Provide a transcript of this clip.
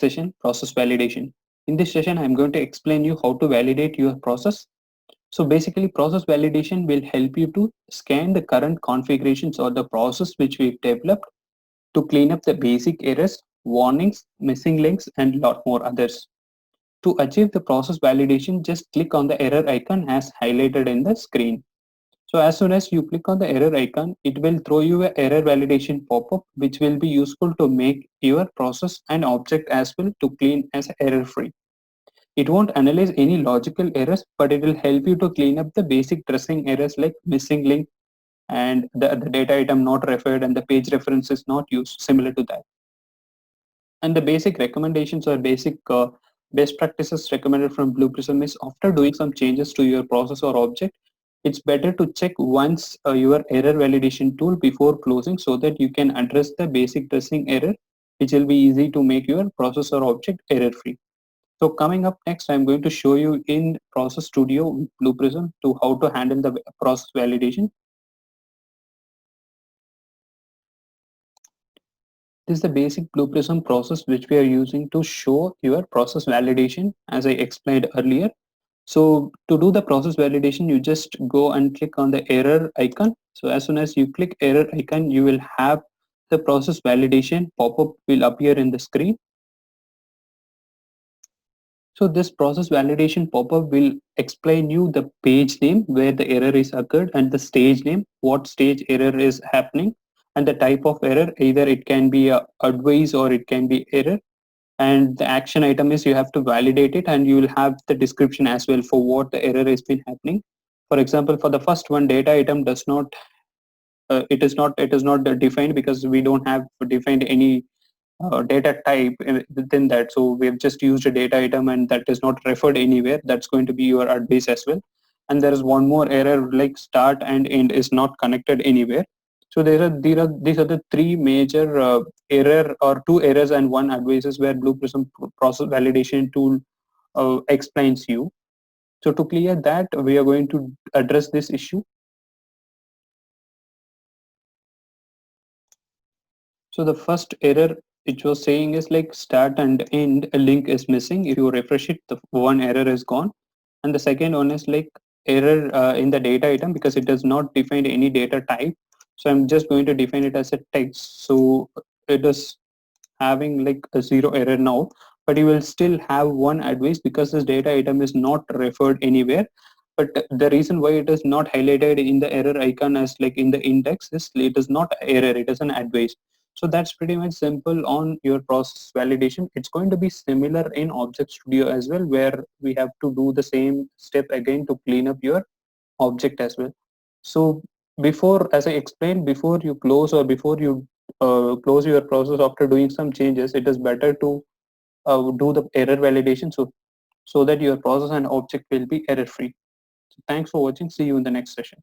session, process validation. In this session, I'm going to explain you how to validate your process. So basically, process validation will help you to scan the current configurations or the process which we've developed to clean up the basic errors, warnings, missing links, and lot more others. To achieve the process validation, just click on the error icon as highlighted in the screen. So as soon as you click on the error icon, it will throw you a error validation pop-up, which will be useful to make your process and object as well to clean as error free. It won't analyze any logical errors, but it will help you to clean up the basic dressing errors like missing link and the data item not referred and the page reference is not used, similar to that. And the basic recommendations or basic best practices recommended from Blue Prism is after doing some changes to your process or object, it's better to check once your error validation tool before closing so that you can address the basic dressing error, which will be easy to make your process or object error free. So coming up next, I'm going to show you in Process Studio with Blue Prism to how to handle the process validation. This is the basic Blue Prism process which we are using to show your process validation as I explained earlier. So to do the process validation, you just go and click on the error icon. So as soon as you click error icon, you will have the process validation pop-up will appear in the screen. So this process validation pop-up will explain you the page name where the error is occurred and the stage name, what stage error is happening and the type of error. Either it can be a advice or it can be error. And the action item is you have to validate it and you will have the description as well for what the error has been happening. For example, for the first one, data item does not, it is not defined because we don't have defined any data type within that. So we have just used a data item and that is not referred anywhere. That's going to be your advice as well. And there is one more error like start and end is not connected anywhere. So these are the three major error or two errors and one advices where Blue Prism process validation tool explains you. So to clear that, we are going to address this issue. So the first error which was saying is like start and end a link is missing. If you refresh it, the one error is gone. And the second one is like error in the data item because it does not define any data type. So I'm just going to define it as a text. So it is having like a zero error now, but you will still have one advice because this data item is not referred anywhere. But the reason why it is not highlighted in the error icon as like in the index is it is not error, it is an advice. So that's pretty much simple on your process validation. It's going to be similar in Object Studio as well, where we have to do the same step again to clean up your object as well. So before, as I explained, before you close or before you close your process after doing some changes, it is better to do the error validation so that your process and object will be error free. So thanks for watching. See you in the next session.